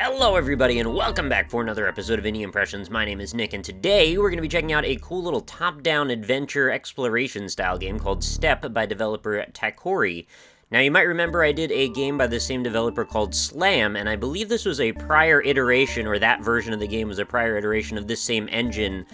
Hello everybody and welcome back for another episode of Indie Impressions. My name is Nick and today we're going to be checking out a cool little top-down adventure exploration style game called Step by developer Takori. Now you might remember I did a game by the same developer called Slam, and I believe this was a prior iteration, or that version of the game was a prior iteration of this same engine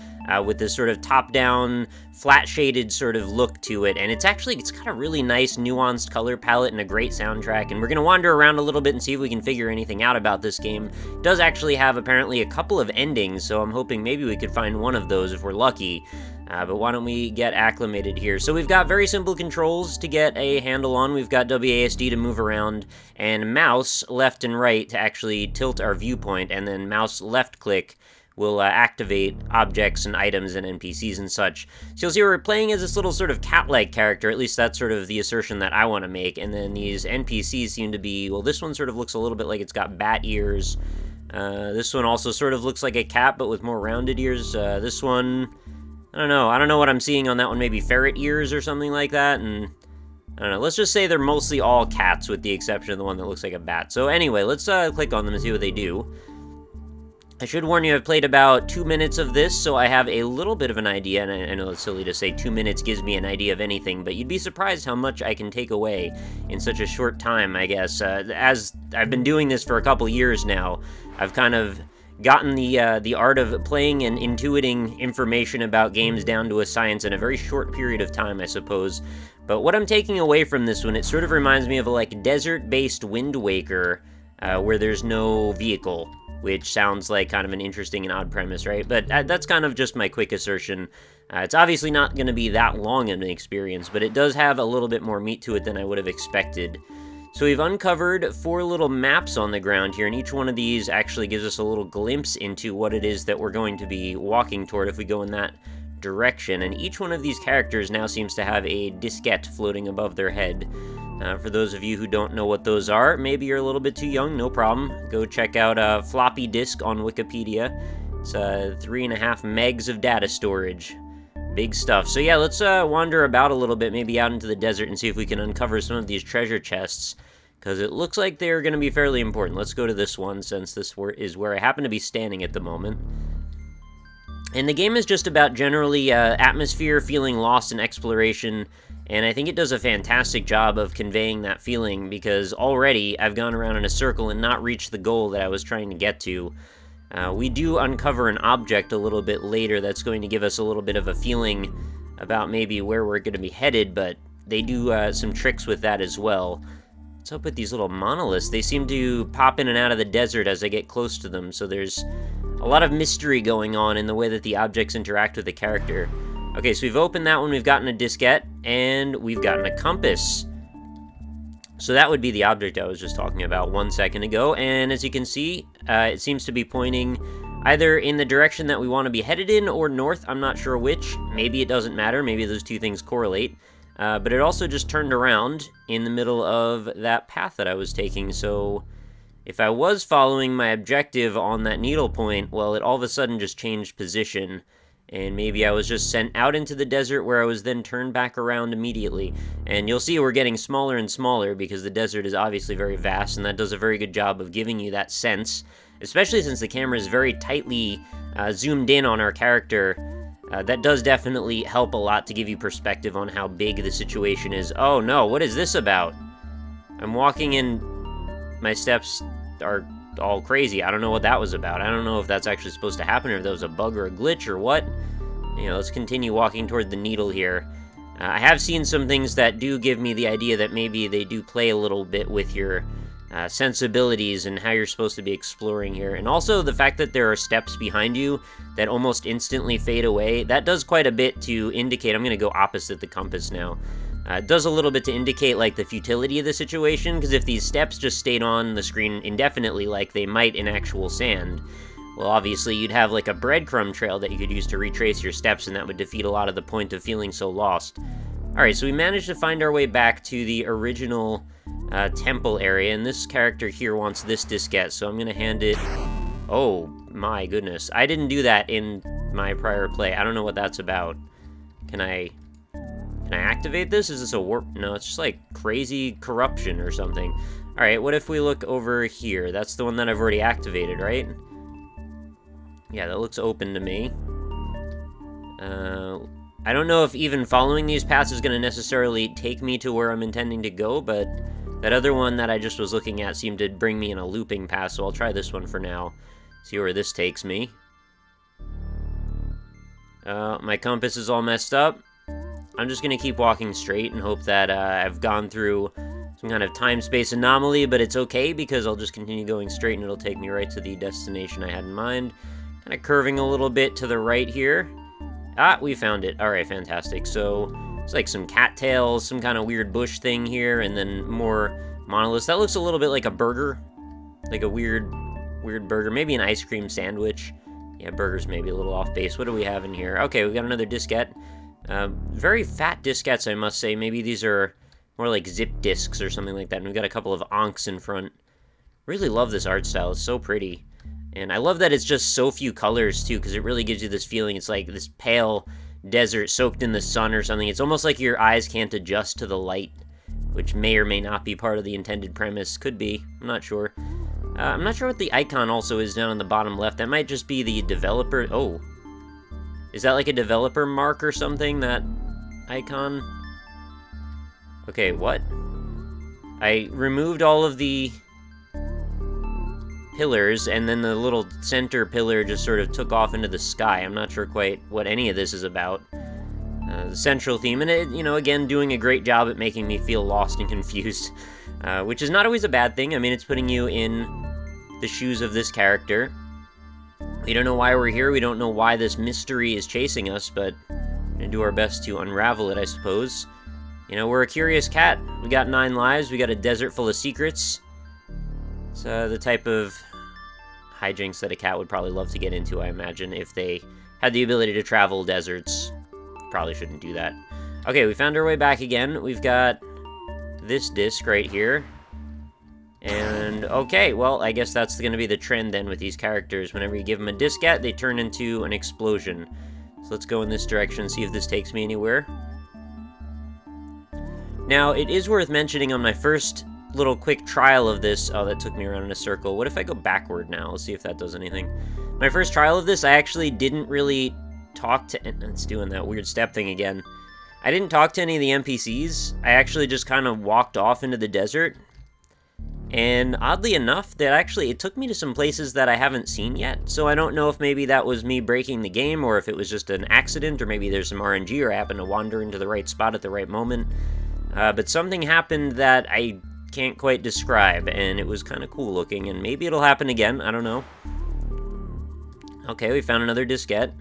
with this sort of top-down, flat-shaded sort of look to it, and it's got a really nice, nuanced color palette and a great soundtrack, and we're going to wander around a little bit and see if we can figure anything out about this game. It does actually have apparently a couple of endings, so I'm hoping maybe we could find one of those if we're lucky. But why don't we get acclimated here? So we've got very simple controls to get a handle on. We've got WASD to move around, and mouse left and right to actually tilt our viewpoint, and then mouse left click will activate objects and items and NPCs and such. So you'll see we're playing as this little sort of cat-like character, at least that's sort of the assertion that I want to make, and then these NPCs seem to be, well, this one sort of looks a little bit like it's got bat ears. This one also sort of looks like a cat, but with more rounded ears. This one, I don't know what I'm seeing on that one, maybe ferret ears or something like that, and I don't know, let's just say they're mostly all cats with the exception of the one that looks like a bat. So anyway, let's click on them and see what they do. I should warn you, I've played about 2 minutes of this, so I have a little bit of an idea, and I know it's silly to say 2 minutes gives me an idea of anything, but you'd be surprised how much I can take away in such a short time, I guess. As I've been doing this for a couple years now, I've kind of gotten the art of playing and intuiting information about games down to a science in a very short period of time, I suppose. But what I'm taking away from this one, it sort of reminds me of a like desert-based Wind Waker, where there's no vehicle, which sounds like kind of an interesting and odd premise, right? But that's kind of just my quick assertion. It's obviously not going to be that long of an experience, but it does have a little bit more meat to it than I would have expected. So we've uncovered 4 little maps on the ground here, and each one of these actually gives us a little glimpse into what it is that we're going to be walking toward if we go in that direction. And each one of these characters now seems to have a diskette floating above their head. For those of you who don't know what those are, maybe you're a little bit too young, no problem. Go check out floppy disk on Wikipedia. It's 3.5 megs of data storage. Big stuff. So yeah, let's wander about a little bit, maybe out into the desert, and see if we can uncover some of these treasure chests, because it looks like they're going to be fairly important. Let's go to this one, since this is where I happen to be standing at the moment. And the game is just about generally atmosphere, feeling lost in exploration, and I think it does a fantastic job of conveying that feeling, because already I've gone around in a circle and not reached the goal that I was trying to get to. We do uncover an object a little bit later that's going to give us a little bit of a feeling about maybe where we're going to be headed, but they do some tricks with that as well. What's up with these little monoliths? They seem to pop in and out of the desert as I get close to them, so there's a lot of mystery going on in the way that the objects interact with the character. Okay, so we've opened that one, we've gotten a diskette, and we've gotten a compass. So that would be the object I was just talking about 1 second ago, and as you can see, it seems to be pointing either in the direction that we want to be headed in, or north. I'm not sure which. Maybe it doesn't matter, maybe those two things correlate. But it also just turned around in the middle of that path that I was taking, so if I was following my objective on that needle point, well, it all of a sudden just changed position, and maybe I was just sent out into the desert where I was then turned back around immediately. And you'll see we're getting smaller and smaller because the desert is obviously very vast, and that does a very good job of giving you that sense, especially since the camera is very tightly zoomed in on our character. That does definitely help a lot to give you perspective on how big the situation is. Oh no, what is this about? I'm walking in, my steps are all crazy. I don't know what that was about. I don't know if that's actually supposed to happen, or if that was a bug or a glitch or what. You know, let's continue walking toward the needle here. I have seen some things that do give me the idea that maybe they do play a little bit with your sensibilities and how you're supposed to be exploring here. And also the fact that there are steps behind you that almost instantly fade away, that does quite a bit to indicate. I'm going to go opposite the compass now. It does a little bit to indicate like the futility of the situation, because if these steps just stayed on the screen indefinitely like they might in actual sand, well, obviously you'd have like a breadcrumb trail that you could use to retrace your steps, and that would defeat a lot of the point of feeling so lost. Alright, so we managed to find our way back to the original temple area, and this character here wants this diskette, so I'm going to hand it... Oh, my goodness. I didn't do that in my prior play. I don't know what that's about. Can I activate this? Is this a warp? No, it's just like crazy corruption or something. Alright, what if we look over here? That's the one that I've already activated, right? Yeah, that looks open to me. I don't know if even following these paths is going to necessarily take me to where I'm intending to go, but that other one that I just was looking at seemed to bring me in a looping path, so I'll try this one for now. See where this takes me. My compass is all messed up. I'm just going to keep walking straight and hope that I've gone through some kind of time-space anomaly, but it's okay because I'll just continue going straight and it'll take me right to the destination I had in mind. Kind of curving a little bit to the right here. Ah, we found it. Alright, fantastic. So, it's like some cattails, some kind of weird bush thing here, and then more monoliths. That looks a little bit like a burger. Like a weird burger. Maybe an ice cream sandwich. Yeah, burger's maybe a little off base. What do we have in here? Okay, we got another diskette. Very fat diskettes, I must say. Maybe these are more like zip discs or something like that. And we've got a couple of ankhs in front. Really love this art style. It's so pretty. And I love that it's just so few colors, too, because it really gives you this feeling. It's like this pale desert soaked in the sun or something. It's almost like your eyes can't adjust to the light, which may or may not be part of the intended premise. Could be. I'm not sure. I'm not sure what the icon also is down on the bottom left. That might just be the developer. Oh. Is that like a developer mark or something, that icon? Okay, what? I removed all of the pillars, and then the little center pillar just sort of took off into the sky. I'm not sure quite what any of this is about. The central theme, and it, you know, again, doing a great job at making me feel lost and confused, which is not always a bad thing. I mean, it's putting you in the shoes of this character. We don't know why we're here, we don't know why this mystery is chasing us, but we're gonna do our best to unravel it, I suppose. You know, we're a curious cat. We got 9 lives, we got a desert full of secrets. It's the type of hijinks that a cat would probably love to get into, I imagine, if they had the ability to travel deserts. Probably shouldn't do that. Okay, we found our way back again. We've got this disc right here. And, okay, well, I guess that's going to be the trend then with these characters. Whenever you give them a diskette, they turn into an explosion. So let's go in this direction and see if this takes me anywhere. Now, it is worth mentioning on my first little quick trial of this. Oh, that took me around in a circle. What if I go backward now? Let's see if that does anything. My first trial of this, I actually didn't really talk to... It's doing that weird step thing again. I didn't talk to any of the NPCs. I actually just kind of walked off into the desert. And oddly enough, it took me to some places that I haven't seen yet. So I don't know if maybe that was me breaking the game, or if it was just an accident, or maybe there's some RNG, or I happened to wander into the right spot at the right moment. But something happened that I can't quite describe, and it was kind of cool looking, and maybe it'll happen again, I don't know. Okay, we found another diskette.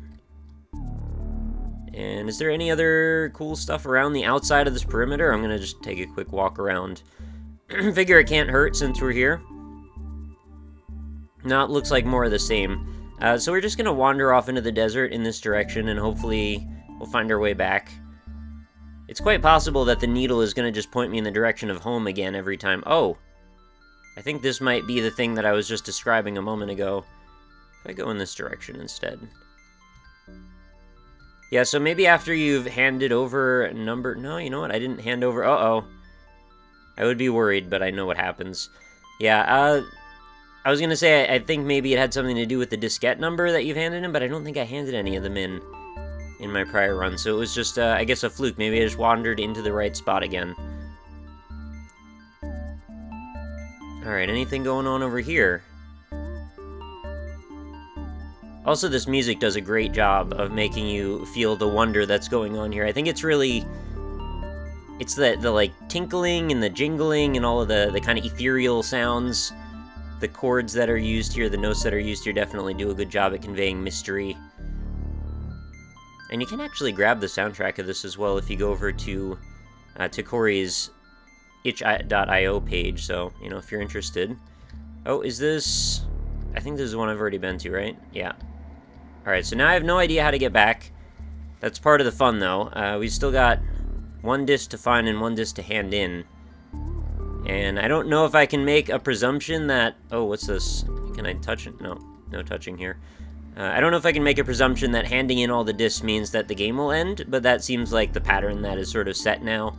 And is there any other cool stuff around the outside of this perimeter? I'm gonna just take a quick walk around. Figure it can't hurt since we're here. No, it looks like more of the same. So we're just gonna wander off into the desert in this direction, and hopefully we'll find our way back. It's quite possible that the needle is going to just point me in the direction of home again every time. Oh! I think this might be the thing that I was just describing a moment ago. If I go in this direction instead. Yeah, so maybe after you've handed over a number... No, you know what? I didn't hand over... Uh-oh. I would be worried, but I know what happens. Yeah, I was going to say, I think maybe it had something to do with the diskette number that you've handed in, but I don't think I handed any of them in my prior run, so it was just, I guess, a fluke. Maybe I just wandered into the right spot again. Alright, anything going on over here? Also, this music does a great job of making you feel the wonder that's going on here. I think it's really... It's the like, tinkling and the jingling and all of the kind of ethereal sounds. The chords that are used here, the notes that are used here definitely do a good job at conveying mystery. And you can actually grab the soundtrack of this as well if you go over to Corey's itch.io page, so, you know, if you're interested. Oh, is this... I think this is one I've already been to, right? Yeah. Alright, so now I have no idea how to get back. That's part of the fun, though. We've still got 1 disc to find and 1 disc to hand in. And I don't know if I can make a presumption that... Oh, what's this? Can I touch it? No, no touching here. I don't know if I can make a presumption that handing in all the discs means that the game will end, but that seems like the pattern that is sort of set now.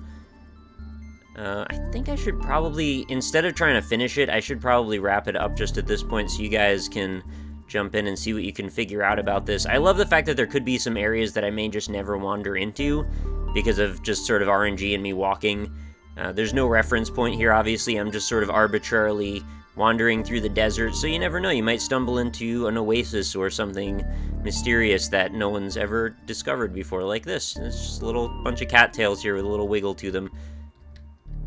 I think I should probably, instead of trying to finish it, I should probably wrap it up just at this point so you guys can jump in and see what you can figure out about this. I love the fact that there could be some areas that I may just never wander into because of just sort of RNG and me walking. There's no reference point here, obviously. I'm just sort of arbitrarily wandering through the desert, so you never know. You might stumble into an oasis or something mysterious that no one's ever discovered before, like this. It's just a little bunch of cattails here with a little wiggle to them.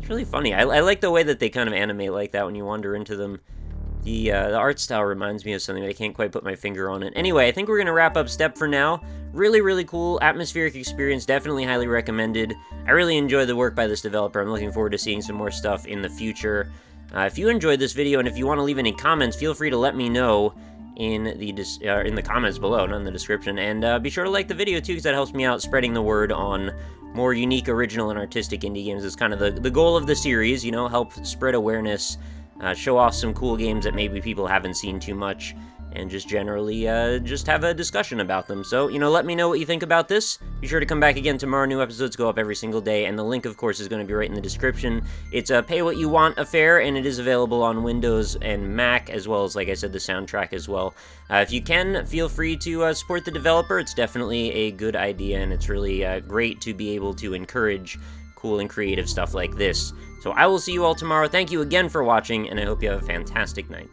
It's really funny. I like the way that they kind of animate like that when you wander into them. The art style reminds me of something, but I can't quite put my finger on it. Anyway, I think we're going to wrap up Step for now. Really, really cool, atmospheric experience, definitely highly recommended. I really enjoy the work by this developer. I'm looking forward to seeing some more stuff in the future. If you enjoyed this video, and if you want to leave any comments, feel free to let me know in the comments below, not in the description. And be sure to like the video, too, because that helps me out spreading the word on more unique, original, and artistic indie games. Is kind of the goal of the series, you know, help spread awareness, show off some cool games that maybe people haven't seen too much, and just generally just have a discussion about them. So, you know, let me know what you think about this. Be sure to come back again tomorrow. New episodes go up every single day, and the link, of course, is going to be right in the description. It's a pay-what-you-want affair, and it is available on Windows and Mac, as well as, like I said, the soundtrack as well. If you can, feel free to support the developer. It's definitely a good idea, and it's really great to be able to encourage cool and creative stuff like this. So I will see you all tomorrow. Thank you again for watching, and I hope you have a fantastic night.